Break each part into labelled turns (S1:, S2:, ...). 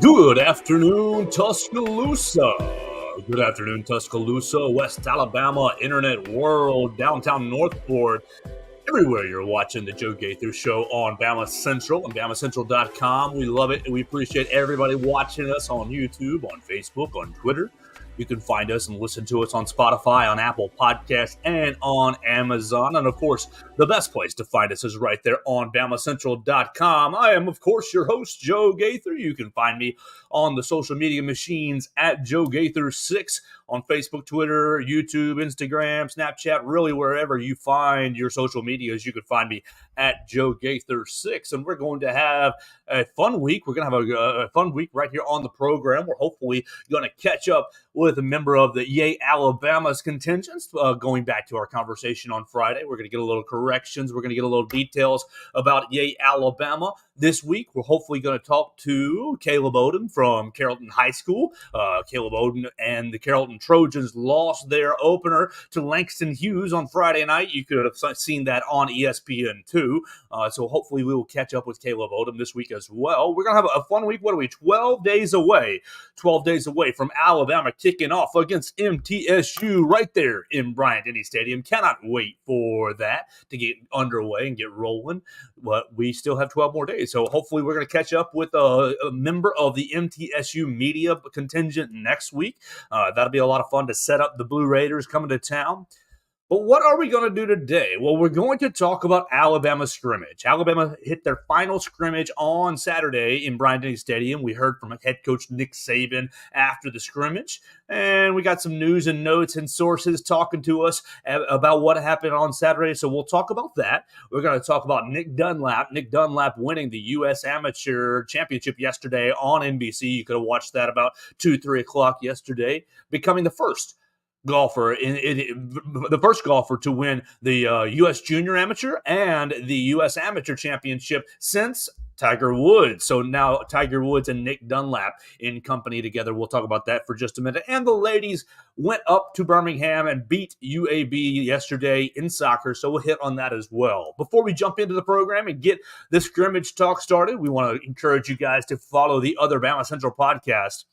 S1: Good afternoon, Tuscaloosa. Good afternoon, Tuscaloosa, West Alabama, Internet World, downtown Northport, everywhere you're watching the Joe Gaither Show on BamaCentral and BamaCentral.com. We love it, and we appreciate everybody watching us on YouTube, on Facebook, on Twitter. You can find us and listen to us on Spotify, on Apple Podcasts, and on Amazon. And, of course, the best place to find us is right there on BamaCentral.com. I am, of course, your host, Joe Gaither. You can find me on the social media machines at Joe Gaither6 on Facebook, Twitter, YouTube, Instagram, Snapchat, really wherever you find your social medias, you can find me at Joe Gaither6. And we're going to have a fun week. We're going to have a fun week right here on the program. We're hopefully going to catch up with a member of the Yay Alabama's contingents. Going back to our conversation on Friday, we're going to get a little corrections. We're going to get a little details about Yay Alabama. This week, we're hopefully going to talk to Caleb Odom from Carrollton High School. Caleb Odom and the Carrollton Trojans lost their opener to Langston Hughes on Friday night. You could have seen that on ESPN2. So hopefully we will catch up with Caleb Odom this week as well. We're going to have a fun week. What are we, 12 days away? 12 days away from Alabama kicking off against MTSU right there in Bryant-Denny Stadium. Cannot wait for that to get underway and get rolling. But we still have 12 more days. So hopefully we're going to catch up with a member of the MTSU media contingent next week. That'll be a lot of fun to set up the Blue Raiders coming to town. But what are we going to do today? Well, we're going to talk about Alabama scrimmage. Alabama hit their final scrimmage on Saturday in Bryant-Denny Stadium. We heard from head coach Nick Saban after the scrimmage, and we got some news and notes and sources talking to us about what happened on Saturday, so we'll talk about that. We're going to talk about Nick Dunlap winning the U.S. Amateur Championship yesterday on NBC. You could have watched that about 2, 3 o'clock yesterday, becoming the first golfer the first golfer to win the U.S. Junior Amateur and the U.S. Amateur Championship since Tiger Woods. So now Tiger Woods and Nick Dunlap in company together. We'll talk about that for just a minute. And the ladies went up to Birmingham and beat UAB yesterday in soccer, so we'll hit on that as well. Before we jump into the program and get the scrimmage talk started, we want to encourage you guys to follow the other Bama Central podcast,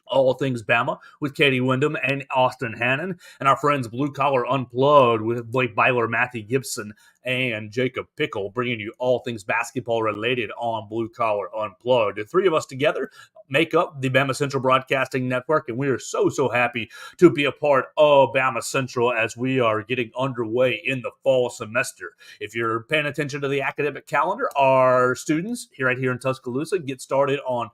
S1: All Things Bama, with Katie Wyndham and Austin Hannon, and our friends Blue Collar Unplugged with Blake Byler, Matthew Gibson, and Jacob Pickle, bringing you all things basketball related on Blue Collar Unplugged. The three of us together make up the Bama Central Broadcasting Network, and we are so happy to be a part of Bama Central as we are getting underway in the fall semester. If you're paying attention to the academic calendar, our students right here in Tuscaloosa get started on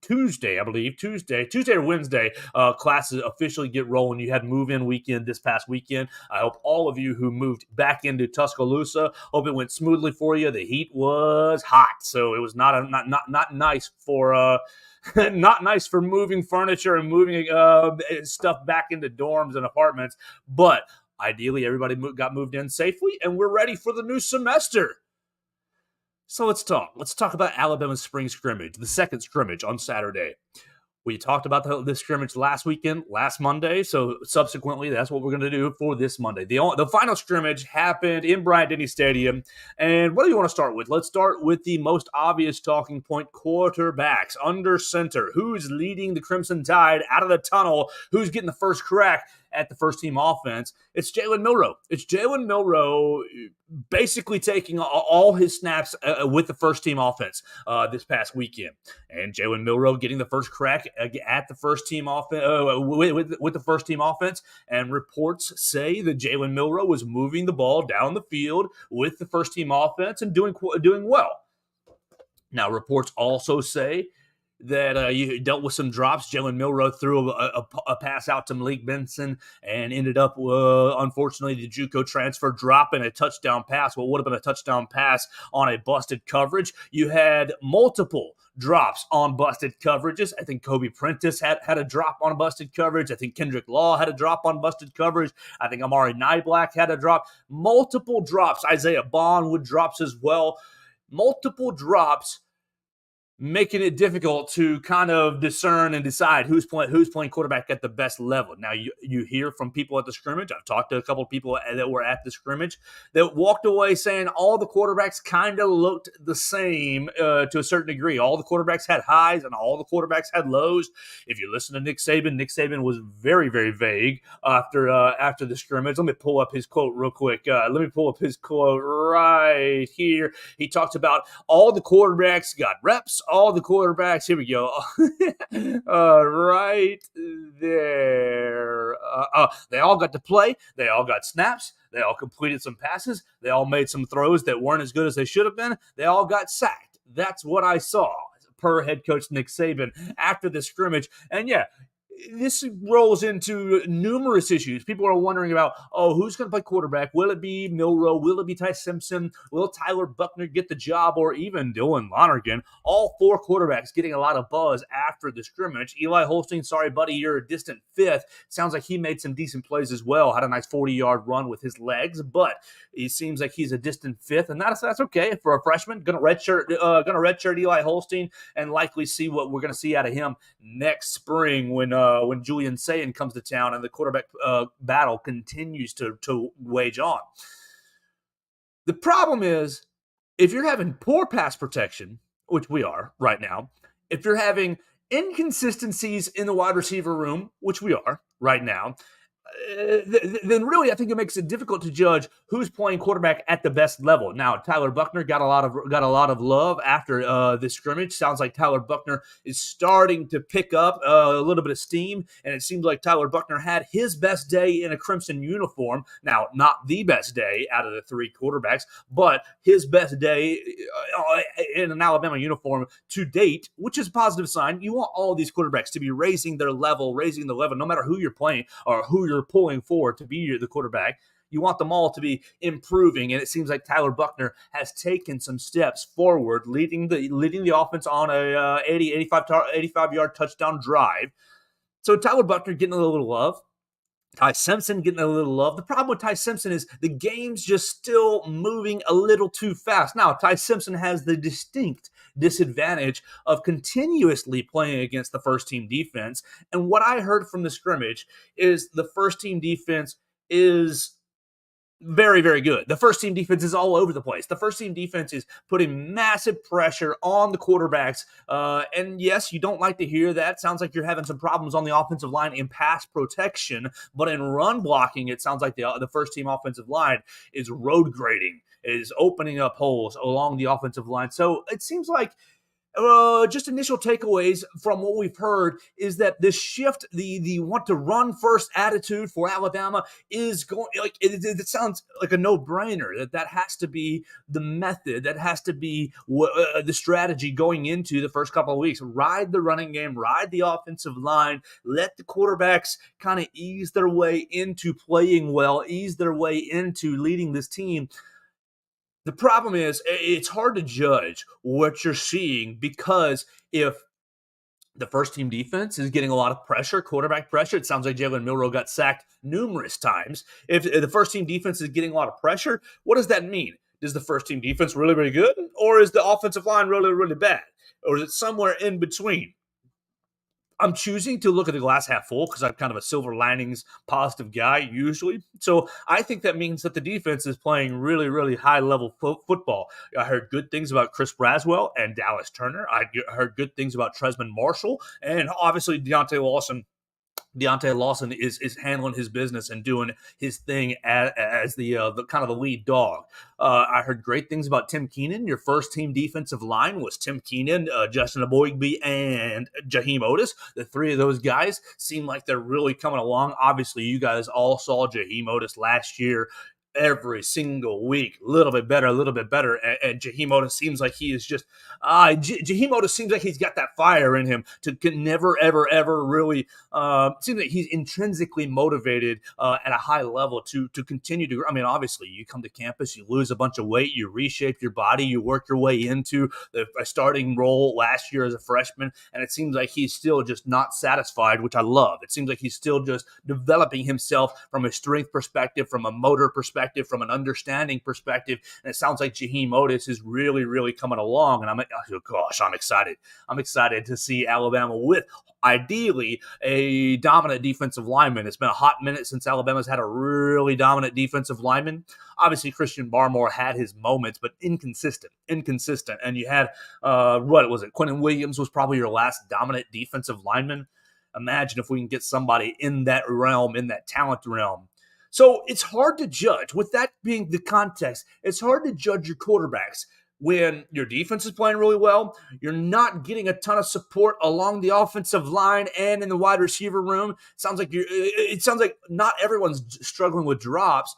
S1: Tuesday, I believe, Tuesday or Wednesday, classes officially get rolling. You had move-in weekend this past weekend. I hope all of you who moved back into Tuscaloosa, hope it went smoothly for you. The heat was hot, so it was not nice for not nice for moving furniture and moving stuff back into dorms and apartments. But ideally, everybody got moved in safely, and we're ready for the new semester. So let's talk. Let's talk about Alabama's spring scrimmage, the second scrimmage on Saturday. We talked about this scrimmage last Monday, so subsequently that's what we're going to do for this Monday. The final scrimmage happened in Bryant-Denny Stadium, and what do you want to start with? Let's start with the most obvious talking point, quarterbacks, under center. Who's leading the Crimson Tide out of the tunnel? Who's getting the first crack at the first-team offense? It's Jalen Milroe. It's Jalen Milroe basically taking all his snaps with the first-team offense this past weekend. And Jalen Milroe getting the first crack at the first-team offense with the first-team offense. And reports say that Jalen Milroe was moving the ball down the field with the first-team offense and doing well. Now, reports also say that you dealt with some drops. Jalen Milroe threw a pass out to Malik Benson and ended up, unfortunately, the JUCO transfer dropping a touchdown pass. What would have been a touchdown pass on a busted coverage. You had multiple drops on busted coverages. I think Kobe Prentice had a drop on busted coverage. I think Kendrick Law had a drop on busted coverage. I think Amari Nyblack had a drop. Multiple drops. Isaiah Bond with drops as well. Multiple drops. making it difficult to kind of discern and decide who's playing quarterback at the best level. Now, you hear from people at the scrimmage. I've talked to a couple of people that were at the scrimmage that walked away saying all the quarterbacks kind of looked the same to a certain degree. All the quarterbacks had highs and all the quarterbacks had lows. If you listen to Nick Saban was very, very vague after the scrimmage. Let me pull up his quote real quick. Let me pull up his quote right here. He talks about all the quarterbacks got reps. All the quarterbacks, here we go, right there. They all got to play. They all got snaps. They all completed some passes. They all made some throws that weren't as good as they should have been. They all got sacked. That's what I saw per head coach Nick Saban after the scrimmage. And yeah, this rolls into numerous issues. People are wondering about, who's going to play quarterback? Will it be Milroe? Will it be Ty Simpson? Will Tyler Buchner get the job, or even Dylan Lonergan? All four quarterbacks getting a lot of buzz after the scrimmage. Eli Holstein, sorry, buddy, you're a distant fifth. Sounds like he made some decent plays as well. Had a nice 40-yard run with his legs, but it seems like he's a distant fifth, and that's okay for a freshman. Going to redshirt Eli Holstein and likely see what we're going to see out of him next spring when Julian Sayin comes to town and the quarterback battle continues to wage on. The problem is, if you're having poor pass protection, which we are right now, if you're having inconsistencies in the wide receiver room, which we are right now, then really I think it makes it difficult to judge who's playing quarterback at the best level. Now, Tyler Buchner got a lot of love after this scrimmage. Sounds like Tyler Buchner is starting to pick up a little bit of steam, and it seems like Tyler Buchner had his best day in a crimson uniform. Now, not the best day out of the three quarterbacks, but his best day in an Alabama uniform to date, which is a positive sign. You want all these quarterbacks to be raising the level, no matter who you're playing or who you're pulling forward to be the quarterback. You want them all to be improving, and it seems like Tyler Buchner has taken some steps forward, leading the offense on a 85-yard touchdown drive. So Tyler Buchner getting a little love. Ty Simpson getting a little love. The problem with Ty Simpson is the game's just still moving a little too fast. Now, Ty Simpson has the distinct disadvantage of continuously playing against the first-team defense. And what I heard from the scrimmage is the first-team defense is very, very good. The first-team defense is all over the place. The first-team defense is putting massive pressure on the quarterbacks. And yes, you don't like to hear that. Sounds like you're having some problems on the offensive line in pass protection. But in run blocking, it sounds like the first-team offensive line is road grading, is opening up holes along the offensive line. So it seems like just initial takeaways from what we've heard is that this shift, the want to run first attitude for Alabama is going, like, it sounds like a no-brainer that has to be the method, that has to be the strategy going into the first couple of weeks. Ride the running game, ride the offensive line, let the quarterbacks kind of ease their way into playing well, ease their way into leading this team. The problem is it's hard to judge what you're seeing, because if the first-team defense is getting a lot of pressure, quarterback pressure, it sounds like Jalen Milroe got sacked numerous times. If the first-team defense is getting a lot of pressure, what does that mean? Is the first-team defense really, really good? Or is the offensive line really, really bad? Or is it somewhere in between? I'm choosing to look at the glass half full because I'm kind of a silver linings positive guy usually. So I think that means that the defense is playing really, really high-level football. I heard good things about Chris Braswell and Dallas Turner. I heard good things about Tresman Marshall, and obviously Deontay Lawson is handling his business and doing his thing as the kind of the lead dog. I heard great things about Tim Keenan. Your first team defensive line was Tim Keenan, Justin Aboigbe, and Jaheim Otis. The three of those guys seem like they're really coming along. Obviously, you guys all saw Jaheim Otis last year. Every single week, a little bit better. And Jaheim Otis seems like he is just, Jaheim Otis seems like he's got that fire in him to never, ever really, seems like he's intrinsically motivated at a high level to continue to, I mean, obviously you come to campus, you lose a bunch of weight, you reshape your body, you work your way into a starting role last year as a freshman, and it seems like he's still just not satisfied, which I love. It seems like he's still just developing himself from a strength perspective, from a motor perspective, perspective, from an understanding perspective. And it sounds like Jaheim Otis is really, really coming along. And I'm excited. I'm excited to see Alabama with ideally a dominant defensive lineman. It's been a hot minute since Alabama's had a really dominant defensive lineman. Obviously, Christian Barmore had his moments, but inconsistent. And you had, what was it? Quentin Williams was probably your last dominant defensive lineman. Imagine if we can get somebody in that realm, in that talent realm. So it's hard to judge. With that being the context, it's hard to judge your quarterbacks when your defense is playing really well. You're not getting a ton of support along the offensive line and in the wide receiver room. It sounds like not everyone's struggling with drops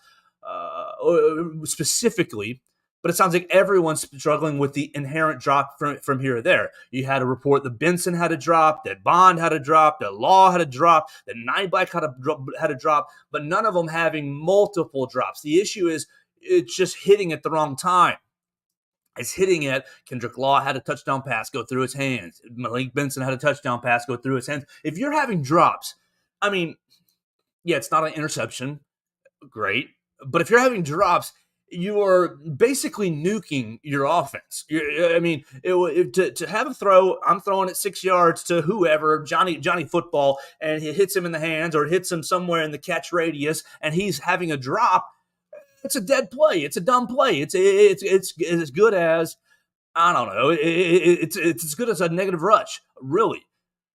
S1: specifically, but it sounds like everyone's struggling with the inherent drop from here or there. You had a report that Benson had a drop, that Bond had a drop, that Law had a drop, that Nyeblack had a drop, but none of them having multiple drops. The issue is it's just hitting at the wrong time. It's hitting it. Kendrick Law had a touchdown pass go through his hands. Malik Benson had a touchdown pass go through his hands. If you're having drops, I mean, yeah, it's not an interception. Great. But if you're having drops, you are basically nuking your offense. To have a throw, I'm throwing it 6 yards to whoever, Johnny Football, and it hits him in the hands or it hits him somewhere in the catch radius, and he's having a drop. It's a dead play. It's a dumb play. It's as good as, I don't know. It's as good as a negative rush, really.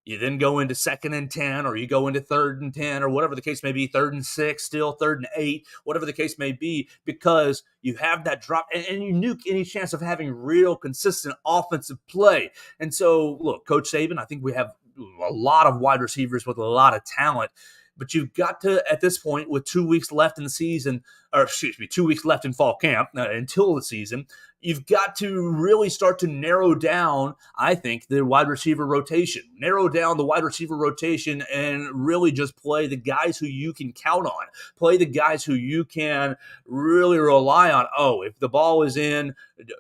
S1: You then go into 2nd and 10, or you go into 3rd and 10, or whatever the case may be, 3rd and 6, still 3rd and 8, whatever the case may be, because you have that drop and you nuke any chance of having real consistent offensive play. And so, look, Coach Saban, I think we have a lot of wide receivers with a lot of talent, but you've got to, at this point, with 2 weeks left in the season, 2 weeks left in fall camp until the season, you've got to really start to narrow down, I think, the wide receiver rotation. Narrow down the wide receiver rotation and really just play the guys who you can count on. Play the guys who you can really rely on. Oh, if the ball is in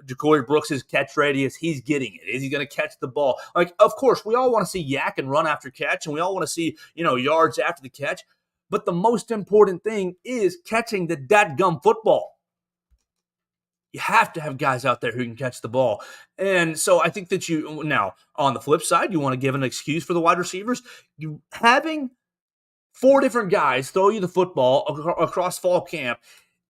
S1: Ja'Cory Brooks' catch radius, he's getting it. Is he going to catch the ball? Like, of course, we all want to see yak and run after catch, and we all want to see, yards after the catch. But the most important thing is catching the dadgum football. You have to have guys out there who can catch the ball. And so I think that now, on the flip side, you want to give an excuse for the wide receivers. Having 4 different guys throw you the football across fall camp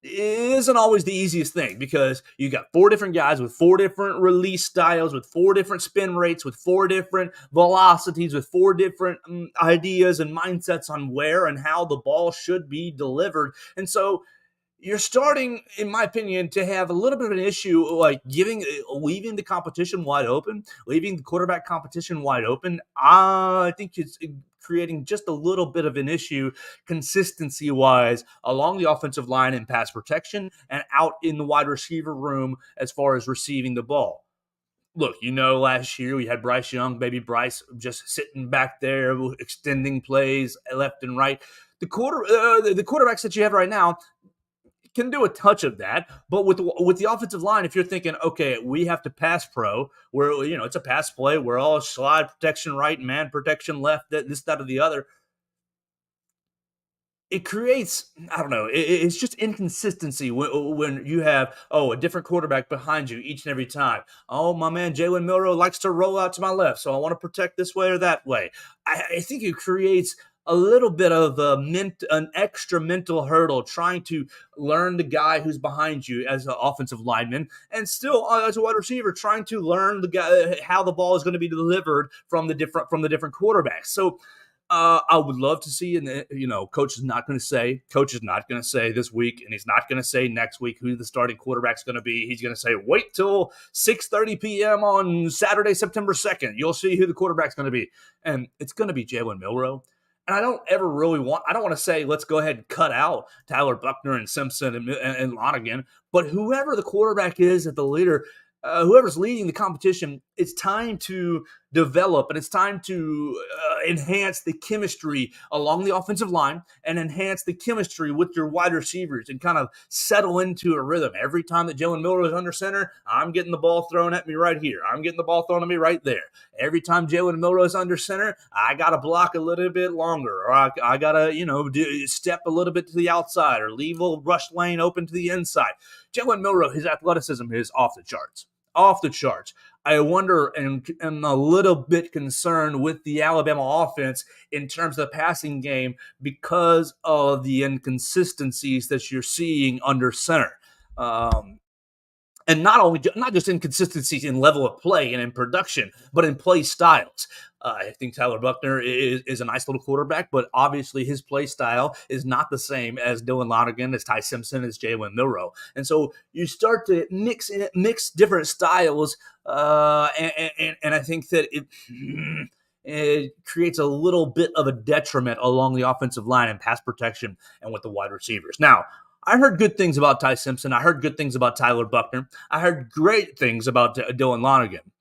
S1: isn't always the easiest thing, because you got 4 different guys with 4 different release styles, with 4 different spin rates, with 4 different velocities, with 4 different ideas and mindsets on where and how the ball should be delivered. And so you're starting, in my opinion, to have a little bit of an issue, like leaving the competition wide open, leaving the quarterback competition wide open. I think it's creating just a little bit of an issue consistency-wise along the offensive line in pass protection and out in the wide receiver room as far as receiving the ball. Look, last year we had Bryce Young, baby Bryce, just sitting back there, extending plays left and right. The quarterbacks that you have right now can do a touch of that, but with the offensive line, if you're thinking, okay, we have to pass pro, where it's a pass play, we're all slide protection right, man protection left, this, that, or the other, it creates, I don't know, it's just inconsistency when you have, a different quarterback behind you each and every time. Oh, my man Jalen Milroe likes to roll out to my left, so I want to protect this way or that way. I think it creates a little bit of an extra mental hurdle trying to learn the guy who's behind you as an offensive lineman, and still as a wide receiver trying to learn the guy how the ball is going to be delivered from the different quarterbacks. So I would love to see, and coach is not going to say this week, and he's not going to say next week who the starting quarterback's going to be. He's going to say, wait till 6:30 p.m. on Saturday, September 2nd. You'll see who the quarterback's going to be, and it's going to be Jalen Milroe. And I don't want to say, let's go ahead and cut out Tyler Buckner and Simpson and Lonergan, but whoever the quarterback is at the leader, whoever's leading the competition, it's time to develop, and it's time to enhance the chemistry along the offensive line and enhance the chemistry with your wide receivers and kind of settle into a rhythm. Every time that Jalen Milrow is under center, I'm getting the ball thrown at me right here. I'm getting the ball thrown at me right there. Every time Jalen Milrow is under center, I got to block a little bit longer, or I got to, step a little bit to the outside or leave a rush lane open to the inside. Jalen Milrow, his athleticism is off the charts. Off the charts. I wonder and am a little bit concerned with the Alabama offense in terms of the passing game because of the inconsistencies that you're seeing under center. And not just inconsistencies in level of play and in production, but in play styles. I think Tyler Buchner is a nice little quarterback, but obviously his play style is not the same as Dylan Lonergan, as Ty Simpson, as Jalen Milrow. And so you start to mix different styles, and I think that it creates a little bit of a detriment along the offensive line and pass protection and with the wide receivers. Now, I heard good things about Ty Simpson. I heard good things about Tyler Buchner. I heard great things about Dylan Lonergan.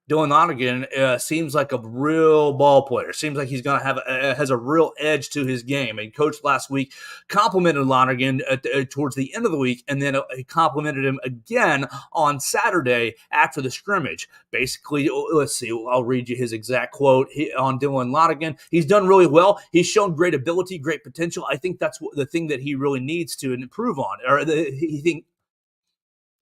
S1: Dylan Lonergan seems like a real ball player. Seems like he's going to have has a real edge to his game. And coach last week complimented Lonergan towards the end of the week, and then he complimented him again on Saturday after the scrimmage. Basically, let's see, I'll read you his exact quote on Dylan Lonergan. He's done really well. He's shown great ability, great potential. I think that's the thing that he really needs to improve on.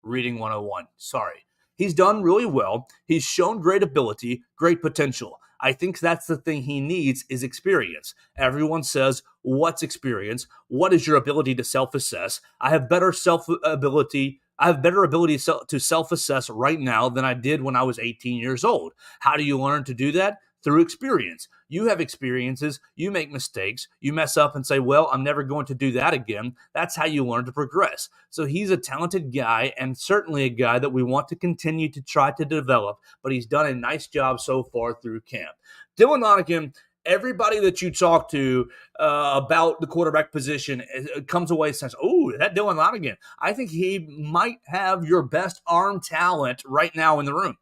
S1: Reading 101. Sorry. He's done really well. He's shown great ability, great potential. I think that's the thing he needs is experience. Everyone says, what's experience? What is your ability to self-assess? I have better ability to self-assess right now than I did when I was 18 years old. How do you learn to do that? Through experience. You have experiences, you make mistakes, you mess up and say, well, I'm never going to do that again. That's how you learn to progress. So he's a talented guy and certainly a guy that we want to continue to try to develop, but he's done a nice job so far through camp. Dylan Lonergan, everybody that you talk to about the quarterback position comes away and says, oh, that Dylan Lonergan, I think he might have your best arm talent right now in the room.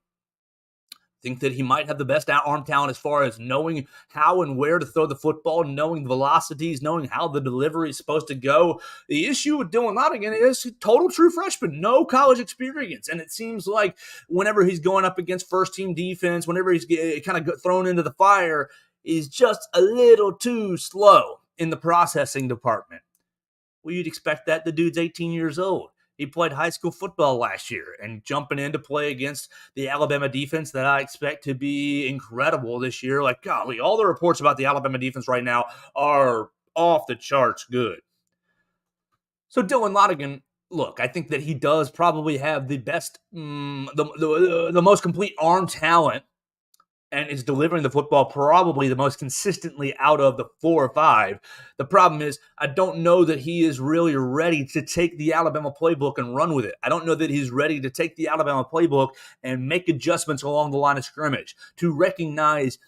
S1: Think that he might have the best arm talent as far as knowing how and where to throw the football, knowing the velocities, knowing how the delivery is supposed to go. The issue with Dylan Lonergan is total true freshman, no college experience. And it seems like whenever he's going up against first-team defense, whenever he's kind of thrown into the fire, he's just a little too slow in the processing department. Well, you'd expect that. The dude's 18 years old. He played high school football last year and jumping in to play against the Alabama defense that I expect to be incredible this year. Like, golly, all the reports about the Alabama defense right now are off the charts good. So Dylan Lonergan, look, I think that he does probably have the best, the most complete arm talent and is delivering the football probably the most consistently out of the 4 or 5. The problem is I don't know that he is really ready to take the Alabama playbook and run with it. I don't know that he's ready to take the Alabama playbook and make adjustments along the line of scrimmage, to recognize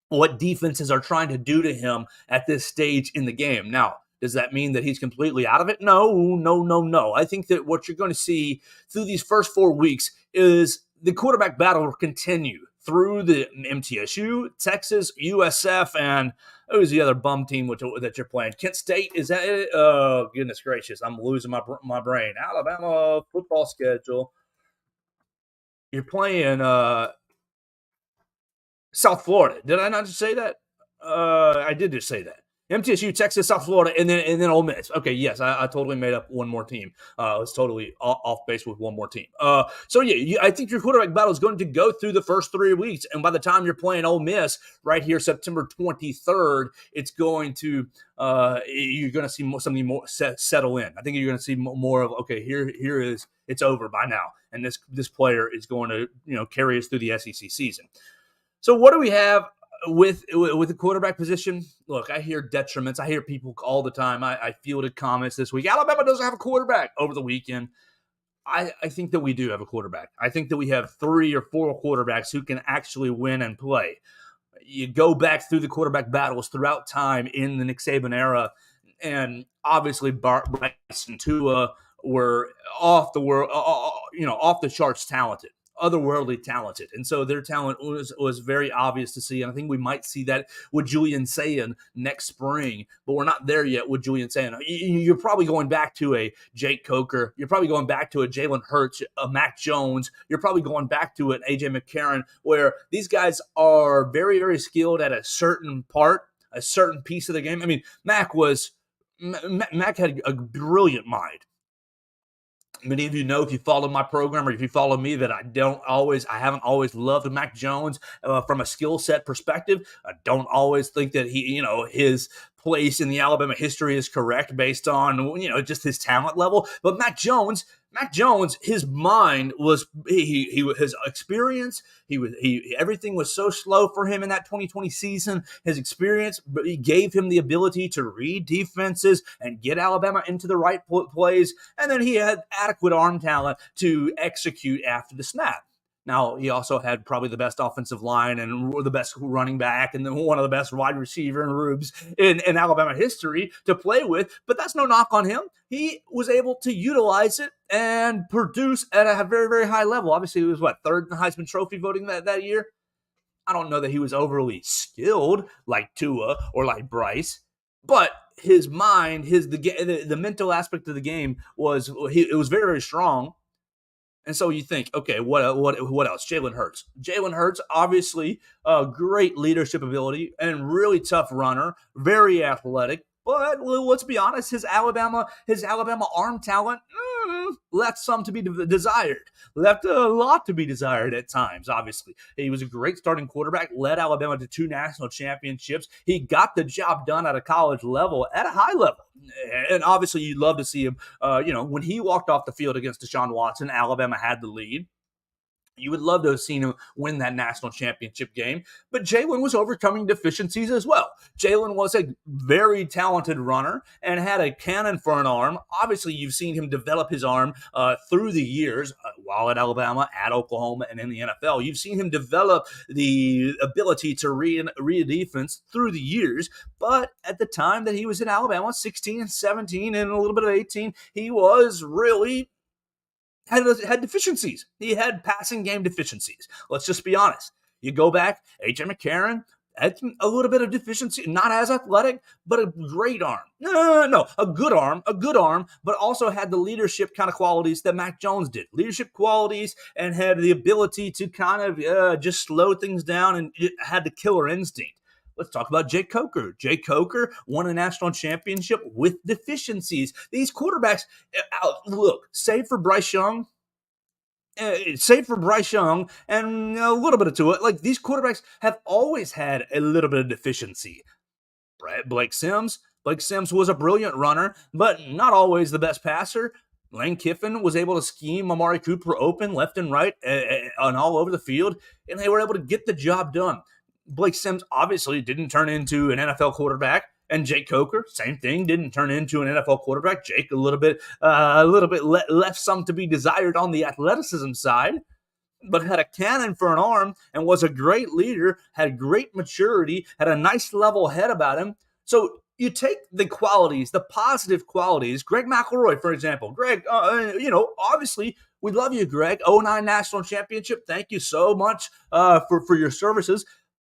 S1: what defenses are trying to do to him at this stage in the game. Now, does that mean that he's completely out of it? No. I think that what you're going to see through these first 4 weeks is the quarterback battle will continue through the MTSU, Texas, USF, and who's the other bum team that you're playing? Kent State, is that it? Oh, goodness gracious, I'm losing my brain. Alabama football schedule. You're playing South Florida. Did I not just say that? I did just say that. MTSU, Texas, South Florida, and then Ole Miss. Okay, yes, I totally made up one more team. I was totally off base with one more team. So yeah, I think your quarterback battle is going to go through the first 3 weeks, and by the time you're playing Ole Miss right here, September 23rd, it's going to you're going to see something more settle in. I think you're going to see more of here is it's over by now, and this player is going to carry us through the SEC season. So what do we have with the quarterback position? Look, I hear detriments. I hear people all the time. I fielded comments this week. Alabama doesn't have a quarterback over the weekend. I think that we do have a quarterback. I think that we have 3 or 4 quarterbacks who can actually win and play. You go back through the quarterback battles throughout time in the Nick Saban era, and obviously Bryce and Tua were off the charts talented. otherworldly talented. And so their talent was very obvious to see. And I think we might see that with Julian Sayin next spring, but we're not there yet with Julian Sayin. You're probably going back to a Jake Coker. You're probably going back to a Jalen Hurts, a Mac Jones. You're probably going back to an AJ McCarron, where these guys are very, very skilled at a certain part, a certain piece of the game. I mean, Mac had a brilliant mind. Many of you know, if you follow my program or if you follow me, that I haven't always loved Mac Jones from a skill set perspective. I don't always think that his place in the Alabama history is correct based on, just his talent level. But Mac Jones, his mind was his experience. Everything was so slow for him in that 2020 season. His experience, but he gave him the ability to read defenses and get Alabama into the right plays. And then he had adequate arm talent to execute after the snap. Now, he also had probably the best offensive line and the best running back and one of the best wide receiver and rubes in Alabama history to play with, but that's no knock on him. He was able to utilize it and produce at a very, very high level. Obviously, he was, third in the Heisman Trophy voting that year? I don't know that he was overly skilled like Tua or like Bryce, but his mind, the mental aspect of the game it was very, very strong. And so you think, okay, what else? Jalen Hurts. Jalen Hurts, obviously, great leadership ability and really tough runner, very athletic. But let's be honest, his Alabama arm talent left some to be desired. Left a lot to be desired at times, obviously. He was a great starting quarterback, led Alabama to 2 national championships. He got the job done at a college level, at a high level. And obviously, you'd love to see him, when he walked off the field against Deshaun Watson, Alabama had the lead. You would love to have seen him win that national championship game. But Jalen was overcoming deficiencies as well. Jalen was a very talented runner and had a cannon for an arm. Obviously, you've seen him develop his arm through the years while at Alabama, at Oklahoma, and in the NFL. You've seen him develop the ability to read a defense through the years. But at the time that he was in Alabama, 16 and 17 and a little bit of 18, he was really had deficiencies. He had passing game deficiencies. Let's just be honest. You go back, A.J. McCarron had a little bit of deficiency, not as athletic, but a great arm. No, a good arm, but also had the leadership kind of qualities that Mac Jones did. Leadership qualities and had the ability to kind of just slow things down and had the killer instinct. Let's talk about Jake Coker. Jake Coker won a national championship with deficiencies. These quarterbacks, look, save for Bryce Young and a little bit of Tua, like these quarterbacks have always had a little bit of deficiency. Blake Sims was a brilliant runner, but not always the best passer. Lane Kiffin was able to scheme Amari Cooper open left and right and all over the field, and they were able to get the job done. Blake Sims obviously didn't turn into an NFL quarterback, and Jake Coker, same thing, didn't turn into an NFL quarterback. Jake a little bit left some to be desired on the athleticism side, but had a cannon for an arm and was a great leader, had great maturity, had a nice level head about him. So you take the qualities, the positive qualities. Greg McElroy, for example. Greg, obviously we love you, Greg. 2009 national championship. Thank you so much for your services.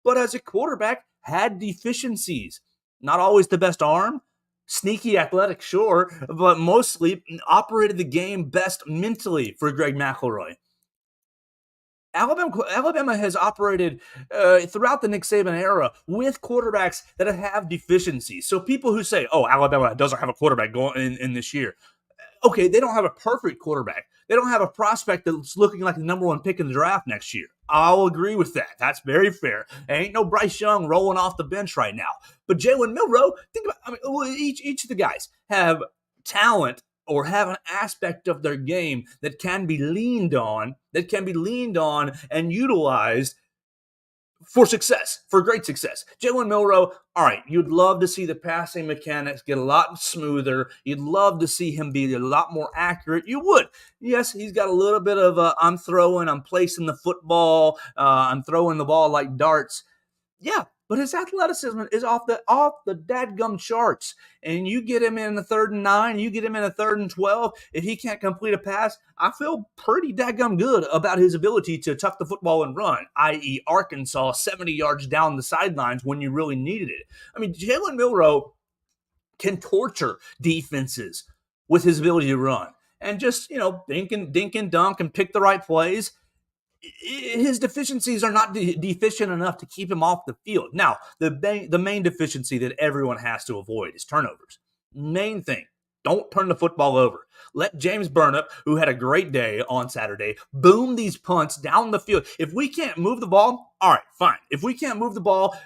S1: But as a quarterback, had deficiencies. Not always the best arm, sneaky athletic, sure, but mostly operated the game best mentally for Greg McElroy. Alabama has operated throughout the Nick Saban era with quarterbacks that have deficiencies. So people who say, oh, Alabama doesn't have a quarterback going in this year. Okay, they don't have a perfect quarterback. They don't have a prospect that's looking like the number 1 pick in the draft next year. I'll agree with that. That's very fair. Ain't no Bryce Young rolling off the bench right now. But Jalen Milroe, think about each of the guys have talent or have an aspect of their game that can be leaned on and utilized for success, for great success. Jalen Milroe, all right, you'd love to see the passing mechanics get a lot smoother. You'd love to see him be a lot more accurate. You would. Yes, he's got a little bit of I'm placing the football, I'm throwing the ball like darts. Yeah, but his athleticism is off the dadgum charts. And you get him in the 3rd and 9, you get him in a 3rd and 12. If he can't complete a pass, I feel pretty dadgum good about his ability to tuck the football and run, i.e. Arkansas 70 yards down the sidelines when you really needed it. I mean, Jalen Milroe can torture defenses with his ability to run and just, dink and dunk and pick the right plays. His deficiencies are not deficient enough to keep him off the field. Now, the main deficiency that everyone has to avoid is turnovers. Main thing, don't turn the football over. Let James Burnip, who had a great day on Saturday, boom these punts down the field. If we can't move the ball, all right, fine. If we can't move the ball,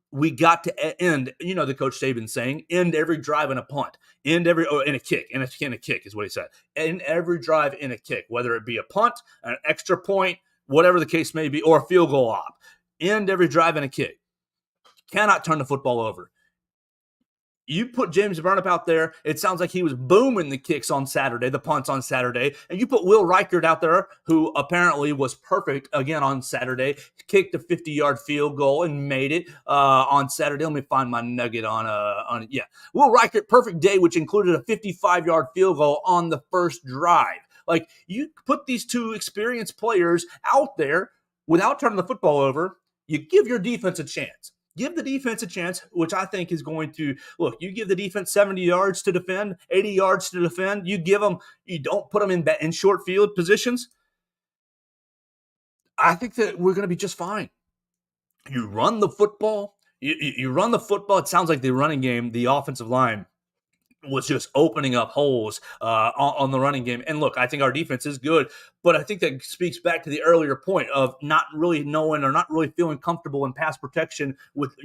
S1: we got to end, the Coach Saban saying, end every drive in a punt, in a kick, in a kick is what he said. End every drive in a kick, whether it be a punt, an extra point, whatever the case may be, or a field goal op. End every drive in a kick. Cannot turn the football over. You put James Burnip out there, it sounds like he was booming the kicks on Saturday, the punts on Saturday, and you put Will Reichert out there, who apparently was perfect again on Saturday, kicked a 50-yard field goal and made it on Saturday. Let me find my nugget on Will Reichert, perfect day, which included a 55-yard field goal on the first drive. Like, you put these two experienced players out there without turning the football over, you give your defense a chance. Give the defense a chance, which I think is going to, look, you give the defense 70 yards to defend, 80 yards to defend, you don't put them in short field positions. I think that we're going to be just fine. You run the football. You run the football. It sounds like the running game, the offensive line, was just opening up holes on the running game. And look, I think our defense is good, but I think that speaks back to the earlier point of not really knowing or not really feeling comfortable in pass protection with,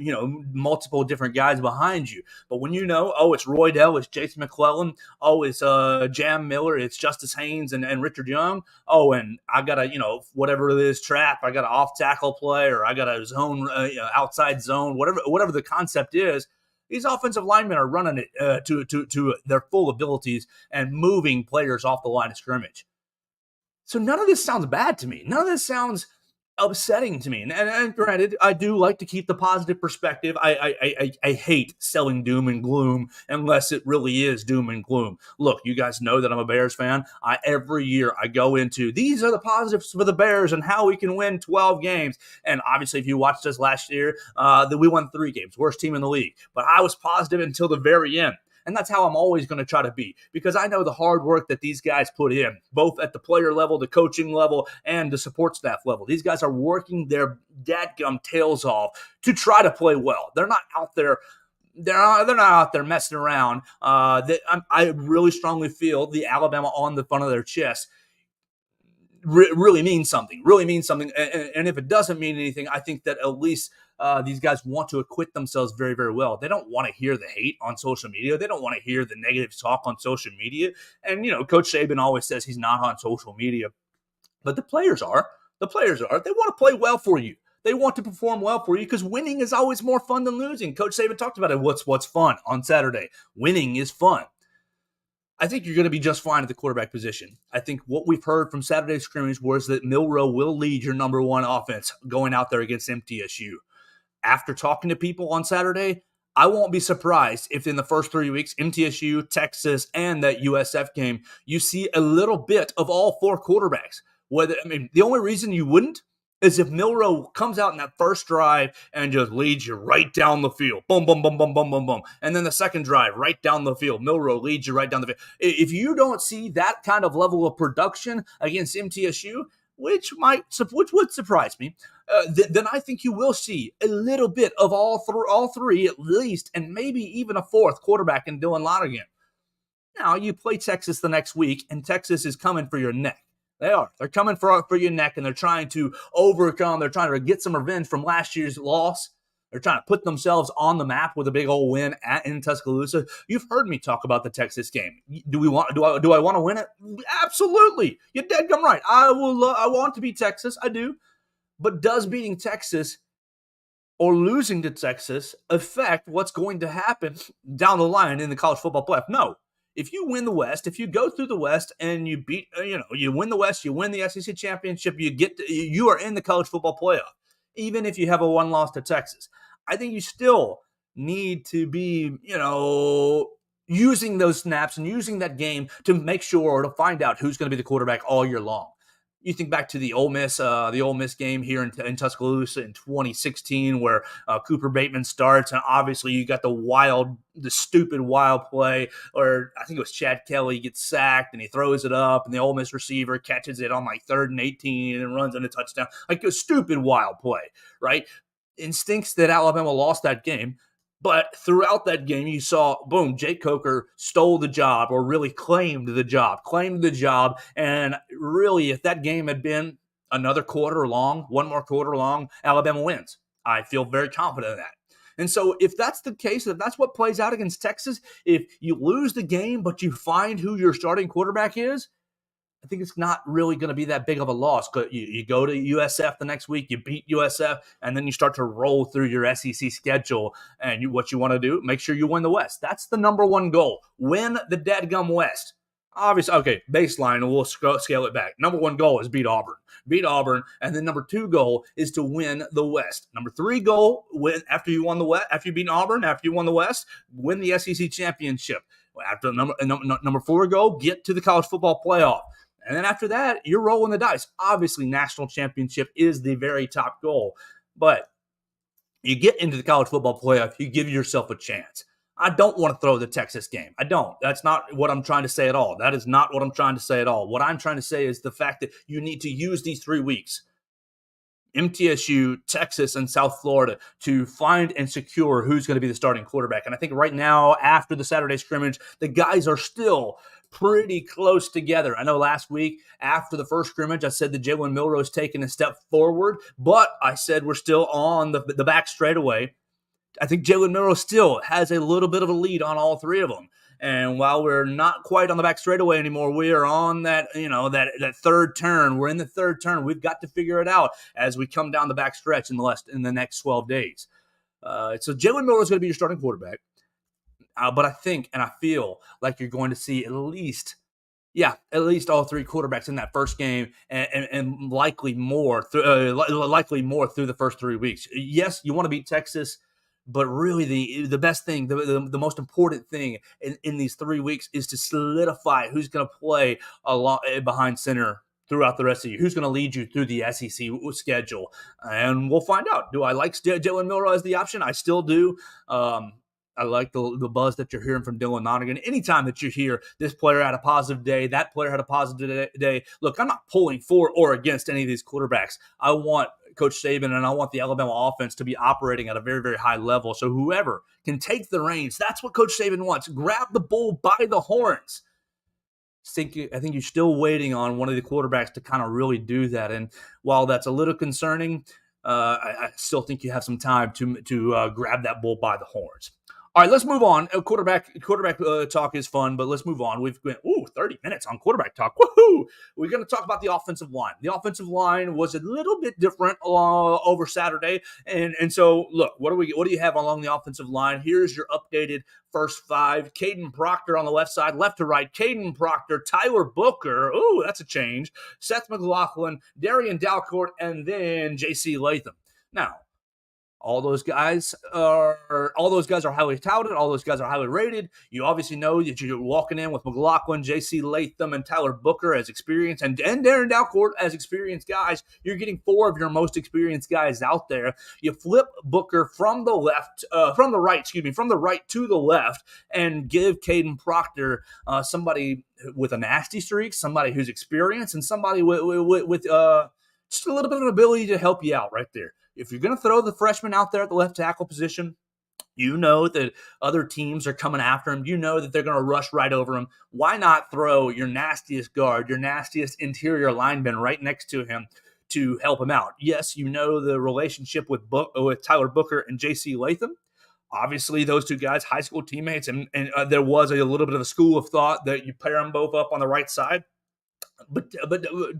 S1: multiple different guys behind you. But when it's Roydell, it's Jason McClellan, it's Jam Miller, it's Justice Haynes and Richard Young. And I got a, whatever it is, trap, I got an off tackle play, or I got a zone, outside zone, whatever the concept is. These offensive linemen are running it to their full abilities and moving players off the line of scrimmage. So none of this sounds bad to me. None of this sounds upsetting to me. And granted, I do like to keep the positive perspective. I hate selling doom and gloom unless it really is doom and gloom. Look, you guys know that I'm a Bears fan. Every year I go into, these are the positives for the Bears and how we can win 12 games. And obviously, if you watched us last year, that we won 3 games, worst team in the league. But I was positive until the very end. And that's how I'm always going to try to be, because I know the hard work that these guys put in, both at the player level, the coaching level, and the support staff level. These guys are working their dadgum tails off to try to play well. They're not out there. They're not out there messing around. I really strongly feel the Alabama on the front of their chest really means something. And if it doesn't mean anything, I think that at least these guys want to acquit themselves very, very well. They don't want to hear the hate on social media. They don't want to hear the negative talk on social media. And, Coach Saban always says he's not on social media. But the players are. They want to play well for you. They want to perform well for you because winning is always more fun than losing. Coach Saban talked about it. What's fun on Saturday? Winning is fun. I think you're going to be just fine at the quarterback position. I think what we've heard from Saturday's scrimmage was that Milroe will lead your number one offense going out there against MTSU. After talking to people on Saturday, I won't be surprised if in the first 3 weeks, MTSU, Texas, and that USF game, you see a little bit of all 4 quarterbacks. The only reason you wouldn't is if Milroe comes out in that first drive and just leads you right down the field. Boom, boom, boom, boom, boom, boom, boom. And then the second drive, right down the field. Milroe leads you right down the field. If you don't see that kind of level of production against MTSU, which would surprise me, then I think you will see a little bit of all three at least, and maybe even a 4th quarterback in Dylan Lonergan. Now, you play Texas the next week, and Texas is coming for your neck. They are. They're coming for your neck, and they're trying to overcome. They're trying to get some revenge from last year's loss. They're trying to put themselves on the map with a big old win in Tuscaloosa. You've heard me talk about the Texas game. Do I want to win it? Absolutely. You're dead-gum right. I want to beat Texas. I do. But does beating Texas or losing to Texas affect what's going to happen down the line in the college football playoff? No. If you win the West, if you go through the West and you you win the West, you win the SEC championship, you are in the college football playoff, even if you have a 1 loss to Texas. I think you still need to be, using those snaps and using that game to make sure or to find out who's going to be the quarterback all year long. You think back to the Ole Miss game here in Tuscaloosa in 2016, where Cooper Bateman starts, and obviously you got the stupid wild play, or I think it was Chad Kelly gets sacked and he throws it up, and the Ole Miss receiver catches it on like 3rd and 18 and runs in a touchdown, like a stupid wild play, right? Instincts that Alabama lost that game. But throughout that game, you saw, boom, Jake Coker stole the job, or really claimed the job. And really, if that game had been another quarter long, one more quarter long, Alabama wins. I feel very confident in that. And so if that's the case, if that's what plays out against Texas, if you lose the game, but you find who your starting quarterback is, I think it's not really going to be that big of a loss. You go to USF the next week, you beat USF, and then you start to roll through your SEC schedule. And what you want to do, make sure you win the West. That's the number one goal. Win the dadgum West. Obviously, okay, baseline, and we'll scale it back. Number one goal is beat Auburn. And then number 2 goal is to win the West. Number 3 goal, after you won the West, after you beat Auburn, after you won the West, win the SEC championship. After number 4 goal, get to the college football playoff. And then after that, you're rolling the dice. Obviously, national championship is the very top goal. But you get into the college football playoff, you give yourself a chance. I don't want to throw the Texas game. I don't. That's not what I'm trying to say at all. That is not what I'm trying to say at all. What I'm trying to say is the fact that you need to use these 3 weeks, MTSU, Texas, and South Florida, to find and secure who's going to be the starting quarterback. And I think right now, after the Saturday scrimmage, the guys are still pretty close together. I know last week after the first scrimmage, I said that Jalen Milroe's taking a step forward, but I said we're still on the back straightaway. I think Jalen Milroe still has a little bit of a lead on all 3 of them. And while we're not quite on the back straightaway anymore, we are on that, that third turn. We're in the third turn. We've got to figure it out as we come down the back stretch in the next 12 days. So Jalen Milroe is going to be your starting quarterback. But I think and I feel like you're going to see at least all 3 quarterbacks in that first game, and likely more through the first 3 weeks. Yes, you want to beat Texas, but really the best thing, the most important thing in these 3 weeks is to solidify who's going to play along behind center throughout the rest of the year. Who's going to lead you through the SEC schedule? And we'll find out. Do I like Jalen Milroe as the option? I still do. I like the buzz that you're hearing from Dylan Nonigan. Anytime that you hear this player had a positive day, that player had a positive day. Look, I'm not pulling for or against any of these quarterbacks. I want Coach Saban and I want the Alabama offense to be operating at a very, very high level. So whoever can take the reins, that's what Coach Saban wants. Grab the bull by the horns. I think you're still waiting on one of the quarterbacks to kind of really do that. And while that's a little concerning, I still think you have some time to grab that bull by the horns. All right, let's move on. Quarterback talk is fun, but let's move on. We've went 30 minutes on quarterback talk. Woohoo! We're going to talk about the offensive line. The offensive line was a little bit different over Saturday, and so look, what do you have along the offensive line? Here's your updated first 5. Caden Proctor on the left side, left to right. Caden Proctor, Tyler Booker. Ooh, that's a change. Seth McLaughlin, Darian Dalcourt, and then J.C. Latham. Now, all those guys are highly touted. All those guys are highly rated. You obviously know that you're walking in with McLaughlin, J.C. Latham, and Tyler Booker as experienced, and Darren Dalcourt as experienced guys. You're getting 4 of your most experienced guys out there. You flip Booker from the right to the left, and give Caden Proctor somebody with a nasty streak, somebody who's experienced, and somebody with just a little bit of an ability to help you out right there. If you're going to throw the freshman out there at the left tackle position, you know that other teams are coming after him. You know that they're going to rush right over him. Why not throw your nastiest guard, your nastiest interior lineman right next to him to help him out? Yes, you know the relationship with Tyler Booker and J.C. Latham. Obviously, those 2 guys, high school teammates, and there was a little bit of a school of thought that you pair them both up on the right side. But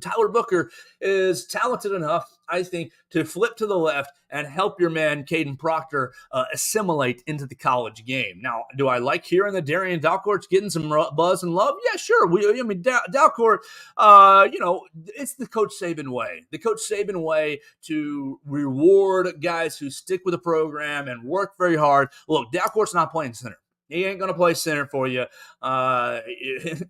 S1: Tyler Booker is talented enough, I think, to flip to the left and help your man Caden Proctor assimilate into the college game. Now, do I like hearing that Darian Dalcourt's getting some buzz and love? Yeah, sure. Dalcourt, it's the Coach Saban way. The Coach Saban way to reward guys who stick with the program and work very hard. Look, Dalcourt's not playing center. He ain't going to play center for you.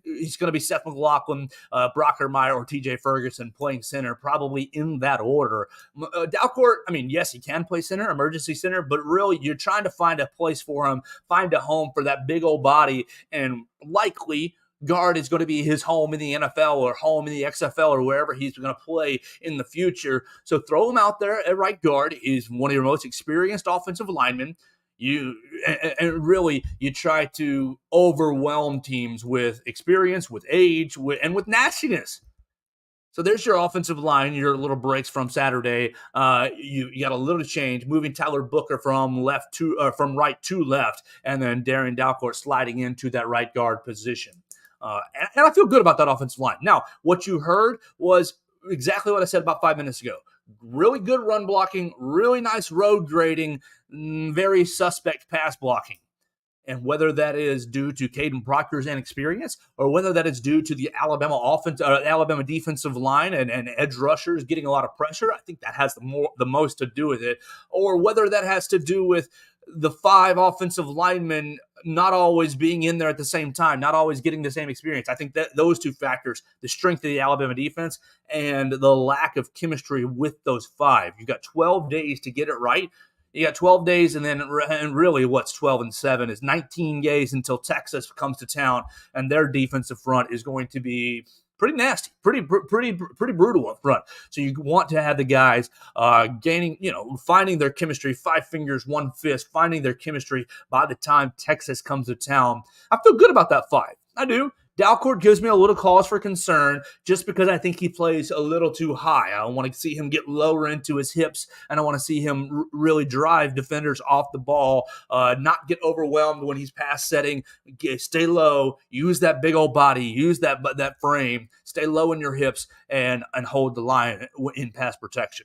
S1: He's going to be Seth McLaughlin, Brock Meyer, or TJ Ferguson playing center, probably in that order. Dalcourt, yes, he can play center, emergency center, but really you're trying to find a place for him, find a home for that big old body, and likely guard is going to be his home in the NFL or home in the XFL or wherever he's going to play in the future. So throw him out there at right guard. He's one of your most experienced offensive linemen. You try to overwhelm teams with experience, with age, and with nastiness. So there's your offensive line, your little breaks from Saturday. You got a little change, moving Tyler Booker from right to left, and then Darian Dalcourt sliding into that right guard position. And I feel good about that offensive line. Now, what you heard was exactly what I said about 5 minutes ago. Really good run blocking, really nice road grading, very suspect pass blocking. And whether that is due to Caden Proctor's inexperience or whether that is due to the Alabama defensive line and edge rushers getting a lot of pressure, I think that has the most to do with it. Or whether that has to do with the 5 offensive linemen not always being in there at the same time, not always getting the same experience. I think that those 2 factors, the strength of the Alabama defense and the lack of chemistry with those 5. You've got 12 days to get it right. You got 12 days, and really what's 12 and 7 is 19 days until Texas comes to town, and their defensive front is going to be pretty nasty, pretty brutal up front. So you want to have the guys finding their chemistry, 5 fingers, 1 fist, finding their chemistry by the time Texas comes to town. I feel good about that 5. I do. Dalcourt gives me a little cause for concern just because I think he plays a little too high. I want to see him get lower into his hips, and I want to see him really drive defenders off the ball, not get overwhelmed when he's pass setting. Stay low, use that big old body, use that frame, stay low in your hips, and hold the line in pass protection.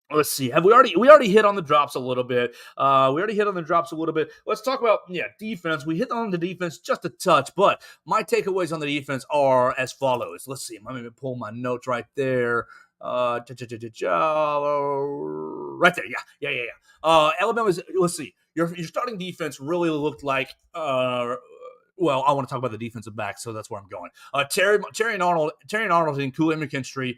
S1: Let's see. We already hit on the drops a little bit. Let's talk about defense. We hit on the defense just a touch, but my takeaways on the defense are as follows. Let's see. Let me pull my notes right there. Right there. Yeah. Alabama's. Let's see. Your starting defense really looked like. Well, I want to talk about the defensive back, so that's where I'm going. Terry Arnold, and Kool-Aid McKinstry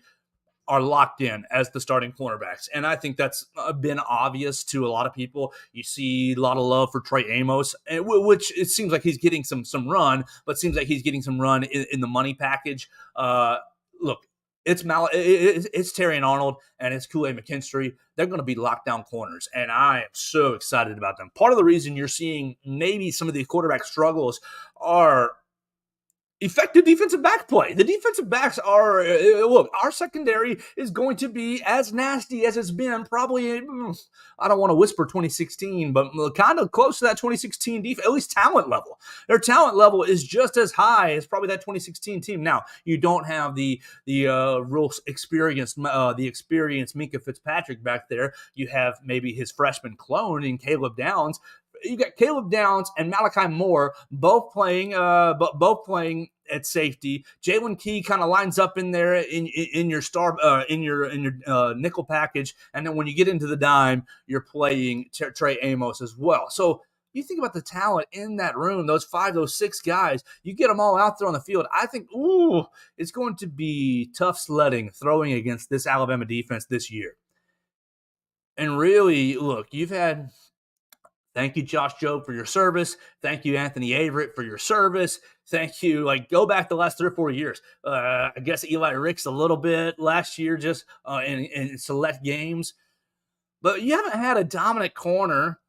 S1: are locked in as the starting cornerbacks. And I think that's been obvious to a lot of people. You see a lot of love for Trey Amos, which it seems like he's getting some run, but seems like he's getting some run in the money package. Look, it's Terry and Arnold, and it's Kool-Aid McKinstry. They're going to be lockdown corners, and I am so excited about them. Part of the reason you're seeing maybe some of the quarterback struggles are effective defensive back play. The defensive backs are, our secondary is going to be as nasty as it's been probably, I don't want to whisper 2016, but kind of close to that 2016 defense, at least talent level. Their talent level is just as high as probably that 2016 team. Now, you don't have the real experienced Minkah Fitzpatrick back there. You have maybe his freshman clone in Caleb Downs. You got Caleb Downs and Malachi Moore both playing at safety. Jalen Key kind of lines up in there in your nickel package, and then when you get into the dime, you're playing Trey Amos as well. So you think about the talent in that room, those 6 guys, you get them all out there on the field. I think, it's going to be tough sledding throwing against this Alabama defense this year. And really, look, you've had. Thank you, Josh Jobe, for your service. Thank you, Anthony Averett, for your service. Thank you. Go back the last 3 or 4 years. I guess Eli Ricks a little bit last year just in select games. But you haven't had a dominant corner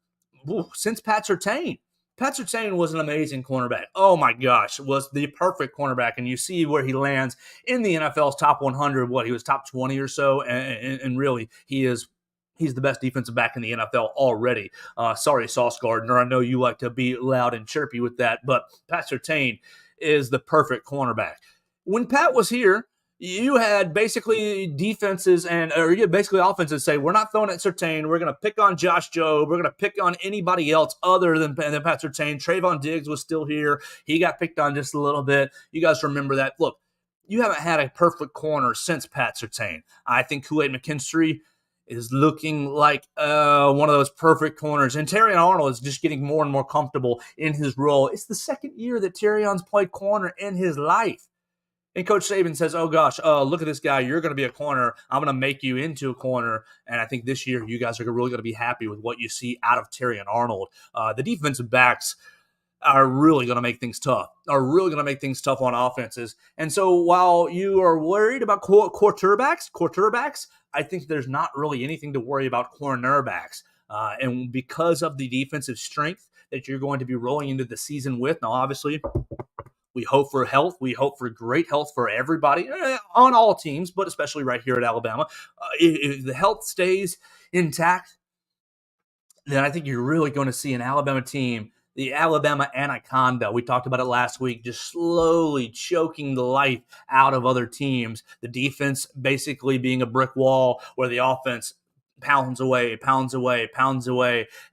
S1: since Pat Surtain. Pat Surtain was an amazing cornerback. Oh, my gosh, was the perfect cornerback. And you see where he lands in the NFL's top 100. He was top 20 or so. And really, he's the best defensive back in the NFL already. Sorry, Sauce Gardner. I know you like to be loud and chirpy with that, but Pat Surtain is the perfect cornerback. When Pat was here, You had basically defenses or you had basically offenses say, we're not throwing at Surtain. We're going to pick on Josh Jobe. We're going to pick on anybody else other than Pat Surtain. Trayvon Diggs was still here. He got picked on just a little bit. You guys remember that. Look, you haven't had a perfect corner since Pat Surtain. I think Kool-Aid McKinstry is looking like one of those perfect corners. And Terrion Arnold is just getting more and more comfortable in his role. It's the second year that Terrion's played corner in his life. And Coach Saban says, oh, gosh, look at this guy. You're going to be a corner. I'm going to make you into a corner. And I think this year you guys are really going to be happy with what you see out of Terrion Arnold. The defensive backs are really going to make things tough, on offenses. And so while you are worried about quarterbacks, I think there's not really anything to worry about cornerbacks. And because of the defensive strength that you're going to be rolling into the season with, now obviously we hope for health. We hope for great health for everybody on all teams, but especially right here at Alabama. If the health stays intact, then I think you're really going to see an Alabama team, the Alabama Anaconda. We talked about it last week, just slowly choking the life out of other teams. The defense basically being a brick wall where the offense pounds away.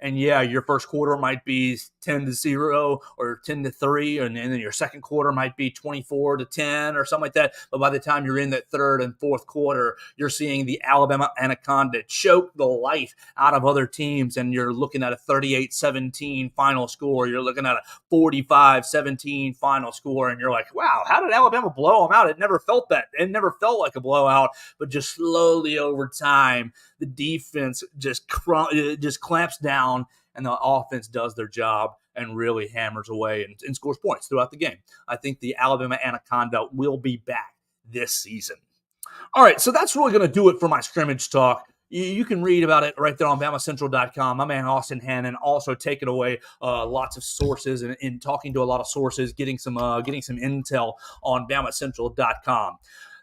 S1: And yeah, your first quarter might be 10-0 or 10-3, and then your second quarter might be 24-10 or something like that. But by the time you're in that third and fourth quarter, you're seeing the Alabama Anaconda choke the life out of other teams, and you're looking at a 38-17 final score. You're looking at a 45-17 final score, and you're like, wow, how did Alabama blow them out? It never felt that. It never felt like a blowout, but just slowly over time, the defense just clamps down, and the offense does their job and really hammers away and scores points throughout the game. I think the Alabama Anaconda will be back this season. All right, so that's really going to do it for my scrimmage talk. You can read about it right there on BamaCentral.com. My man Austin Hannon also taking away lots of sources and talking to a lot of sources, getting some intel on BamaCentral.com.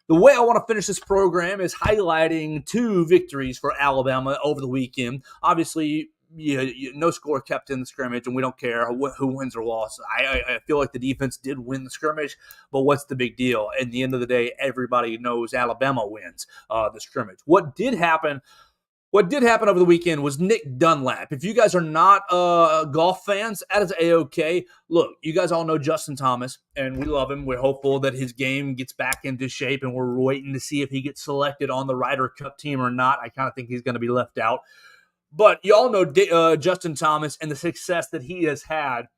S1: The way I want to finish this program is highlighting two victories for Alabama over the weekend. Obviously, no score kept in the scrimmage, and we don't care who wins or loses. I feel like the defense did win the scrimmage, but what's the big deal? At the end of the day, everybody knows Alabama wins the scrimmage. What did happen over the weekend was Nick Dunlap. If you guys are not golf fans, that is A-OK. Look, you guys all know Justin Thomas, and we love him. We're hopeful that his game gets back into shape, and we're waiting to see if he gets selected on the Ryder Cup team or not. I kind of think he's going to be left out. But you all know Justin Thomas and the success that he has had.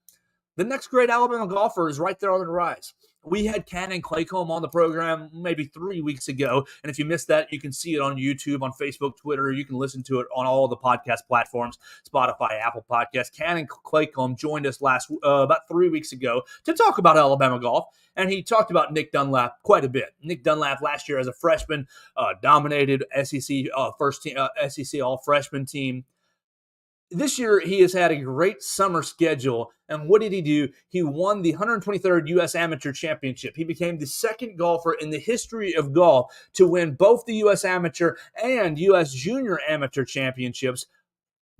S1: The next great Alabama golfer is right there on the rise. We had Cannon Claycomb on the program maybe 3 weeks ago, and if you missed that, you can see it on YouTube, on Facebook, Twitter. You can listen to it on all the podcast platforms, Spotify, Apple Podcasts. Cannon Claycomb joined us about 3 weeks ago to talk about Alabama golf, and he talked about Nick Dunlap quite a bit. Nick Dunlap last year as a freshman dominated SEC SEC all-freshman team. This year, he has had a great summer schedule, and what did he do? He won the 123rd U.S. Amateur Championship. He became the second golfer in the history of golf to win both the U.S. Amateur and U.S. Junior Amateur Championships.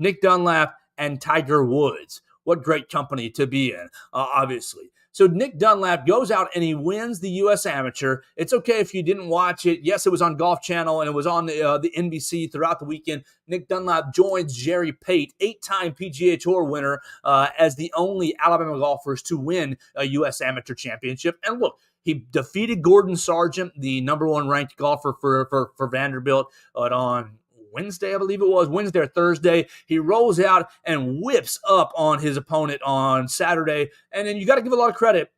S1: Nick Dunlap and Tiger Woods. What great company to be in, obviously. So Nick Dunlap goes out and he wins the U.S. Amateur. It's okay if you didn't watch it. Yes, it was on Golf Channel and it was on the NBC throughout the weekend. Nick Dunlap joins Jerry Pate, 8-time PGA Tour winner, as the only Alabama golfers to win a U.S. Amateur Championship. And look, he defeated Gordon Sargent, the number one ranked golfer for Vanderbilt, on Wednesday, I believe it was, Wednesday or Thursday. He rolls out and whips up on his opponent on Saturday. And then you got to give a lot of credit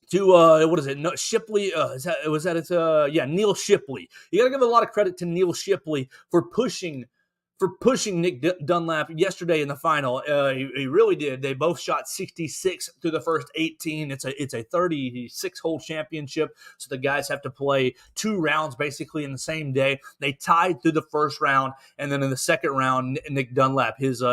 S1: to, Shipley? Neil Shipley. You got to give a lot of credit to Neil Shipley for pushing Nick Dunlap yesterday in the final. He really did. They both shot 66 through the first 18. It's a 36-hole championship, so the guys have to play 2 rounds basically in the same day. They tied through the first round, and then in the second round, Nick Dunlap, his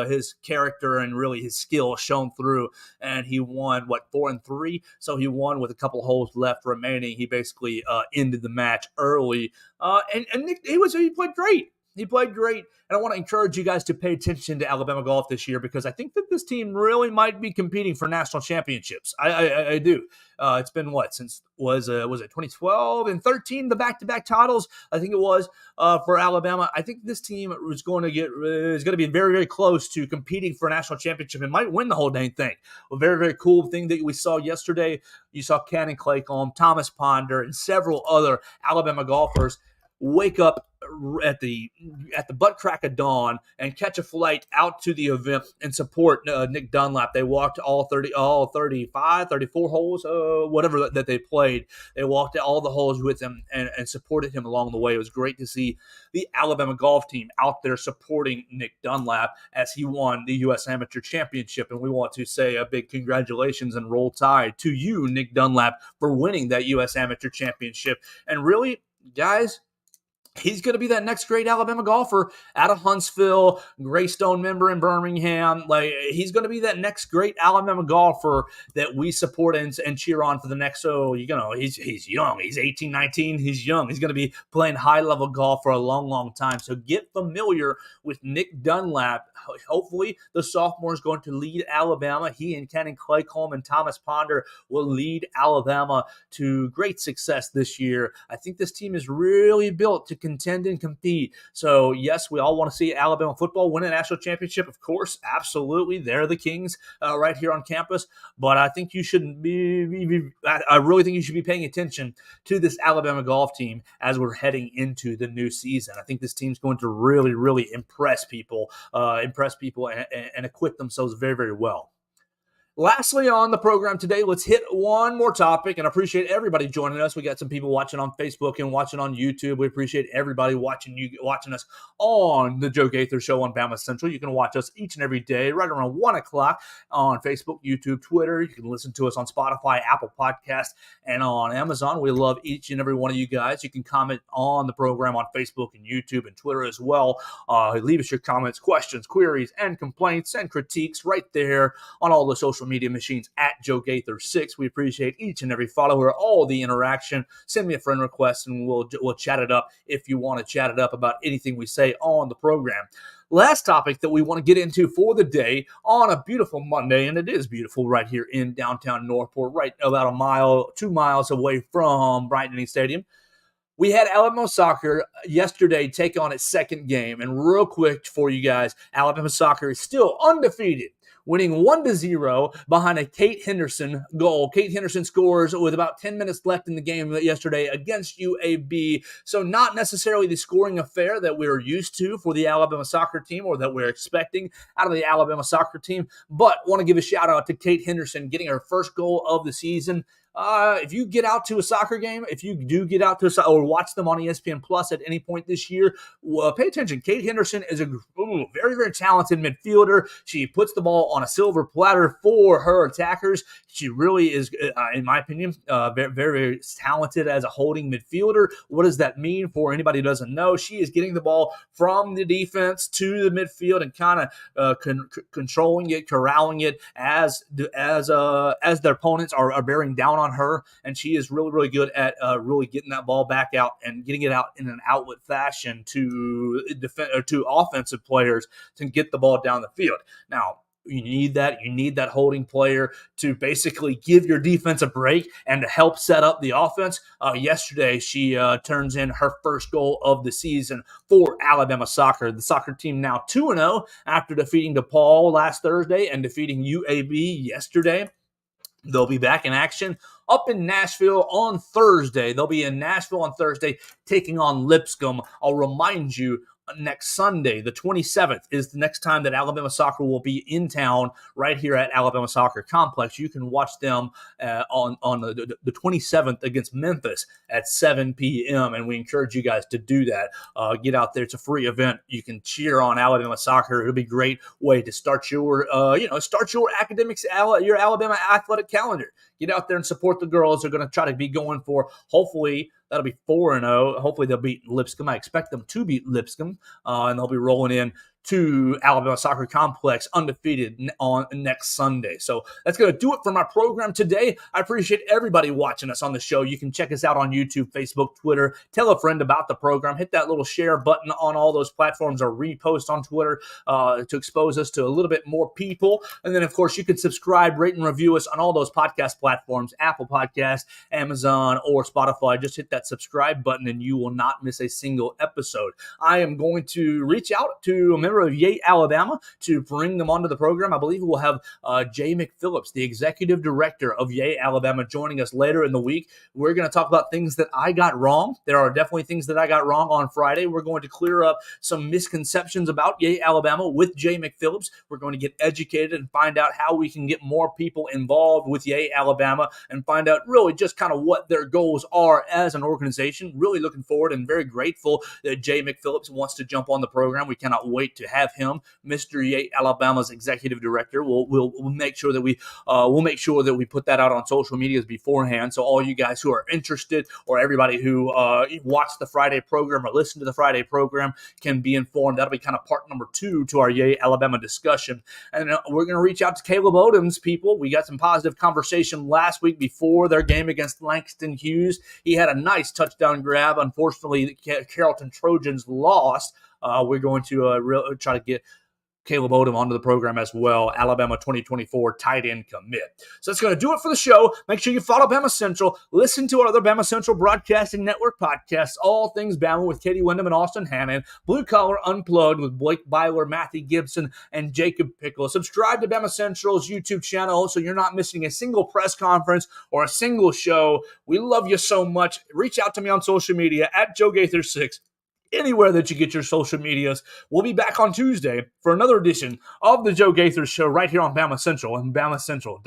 S1: character and really his skill shone through, and he won 4-3. So he won with a couple holes left remaining. He basically ended the match early, and Nick he played great. He played great, and I want to encourage you guys to pay attention to Alabama golf this year because I think that this team really might be competing for national championships. I do. It's been since was it 2012 and 13, the back-to-back titles? I think it was for Alabama. I think this team is going to be very, very close to competing for a national championship and might win the whole dang thing. A very, very cool thing that we saw yesterday. You saw Cannon Claycomb, Thomas Ponder, and several other Alabama golfers wake up at the butt crack of dawn and catch a flight out to the event and support Nick Dunlap. They walked all 35, 34 holes, whatever that they played. They walked all the holes with him and supported him along the way. It was great to see the Alabama golf team out there supporting Nick Dunlap as he won the U.S. Amateur Championship. And we want to say a big congratulations and roll tide to you, Nick Dunlap, for winning that U.S. Amateur Championship. And really, guys, he's going to be that next great Alabama golfer out of Huntsville, Greystone member in Birmingham. He's going to be that next great Alabama golfer that we support and cheer on for the next. So, he's young. He's 18, 19. He's young. He's going to be playing high-level golf for a long, long time. So get familiar with Nick Dunlap. Hopefully, the sophomore is going to lead Alabama. He and Cannon Claycomb and Thomas Ponder will lead Alabama to great success this year. I think this team is really built to contend and compete. So, yes, we all want to see Alabama football win a national championship. Of course, absolutely. They're the Kings right here on campus. But I think you should I really think you should be paying attention to this Alabama golf team as we're heading into the new season. I think this team's going to really, really impress people and acquit themselves very, very well. Lastly, on the program today, let's hit one more topic, and I appreciate everybody joining us. We got some people watching on Facebook and watching on YouTube. We appreciate everybody watching us on the Joe Gaither Show on BamaCentral. You can watch us each and every day right around 1 o'clock on Facebook, YouTube, Twitter. You can listen to us on Spotify, Apple Podcasts, and on Amazon. We love each and every one of you guys. You can comment on the program on Facebook and YouTube and Twitter as well. Leave us your comments, questions, queries, and complaints and critiques right there on all the social media machines at Joe Gaither 6. We appreciate each and every follower, all the interaction. Send me a friend request and we'll chat it up if you want to chat it up about anything we say on the program. Last topic that we want to get into for the day on a beautiful Monday, and it is beautiful right here in downtown Northport, right about 2 miles away from Bryant-Denny Stadium. We had Alabama soccer yesterday take on its second game, and real quick for you guys, Alabama soccer is still undefeated, winning 1-0 behind a Kate Henderson goal. Kate Henderson scores with about 10 minutes left in the game yesterday against UAB. So not necessarily the scoring affair that we're used to for the Alabama soccer team or that we're expecting out of the Alabama soccer team, but want to give a shout out to Kate Henderson getting her first goal of the season. If you get out to a soccer game, if you do get out to or watch them on ESPN Plus at any point this year, pay attention. Kate Henderson is a very, very talented midfielder. She puts the ball on a silver platter for her attackers. She really is, in my opinion, very, very talented as a holding midfielder. What does that mean for anybody who doesn't know? She is getting the ball from the defense to the midfield and kind of controlling it, corralling it as their opponents are bearing down on her, and she is really, really good at really getting that ball back out and getting it out in an outlet fashion to offensive players to get the ball down the field. Now, you need that holding player to basically give your defense a break and to help set up the offense. Yesterday, she turns in her first goal of the season for Alabama soccer. The soccer team now 2-0 after defeating DePaul last Thursday and defeating UAB yesterday. They'll be back in action up in Nashville on Thursday. They'll be in Nashville on Thursday taking on Lipscomb. I'll remind you, next Sunday, the 27th, is the next time that Alabama soccer will be in town right here at Alabama Soccer Complex. You can watch them on the 27th against Memphis at 7 p.m., and we encourage you guys to do that. Get out there. It's a free event. You can cheer on Alabama soccer. It'll be a great way to start your academics, your Alabama athletic calendar. Get out there and support the girls. They're going to try to be going for, hopefully, that'll be 4-0. Hopefully they'll beat Lipscomb. I expect them to beat Lipscomb, and they'll be rolling in to Alabama Soccer Complex undefeated on next Sunday. So that's going to do it for my program today. I appreciate everybody watching us on the show. You can check us out on YouTube, Facebook, Twitter. Tell a friend about the program. Hit that little share button on all those platforms or repost on Twitter to expose us to a little bit more people. And then, of course, you can subscribe, rate, and review us on all those podcast platforms, Apple Podcasts, Amazon, or Spotify. Just hit that subscribe button and you will not miss a single episode. I am going to reach out to a member of Yay, Alabama to bring them onto the program. I believe we'll have Jay McPhillips, the executive director of Yay, Alabama, joining us later in the week. We're going to talk about things that I got wrong. There are definitely things that I got wrong on Friday. We're going to clear up some misconceptions about Yay, Alabama with Jay McPhillips. We're going to get educated and find out how we can get more people involved with Yay, Alabama and find out really just kind of what their goals are as an organization. Really looking forward and very grateful that Jay McPhillips wants to jump on the program. We cannot wait to have him, Mr. Yay, Alabama's executive director. We'll make sure that we put that out on social medias beforehand. So all you guys who are interested, or everybody who watched the Friday program or listened to the Friday program, can be informed. That'll be kind of part number 2 to our Yay, Alabama discussion. And we're going to reach out to Caleb Odom's people. We got some positive conversation last week before their game against Langston Hughes. He had a nice touchdown grab. Unfortunately, the Carrollton Trojans lost. We're going to try to get Caleb Odom onto the program as well, Alabama 2024 tight end commit. So that's going to do it for the show. Make sure you follow BamaCentral. Listen to our other BamaCentral Broadcasting Network podcasts, All Things Bama with Katie Wyndham and Austin Hannon, Blue Collar Unplugged with Blake Byler, Matthew Gibson, and Jacob Pickle. Subscribe to BamaCentral's YouTube channel so you're not missing a single press conference or a single show. We love you so much. Reach out to me on social media at Joe Gaither 6. Anywhere that you get your social medias. We'll be back on Tuesday for another edition of the Joe Gaither Show right here on BamaCentral and BamaCentral.com.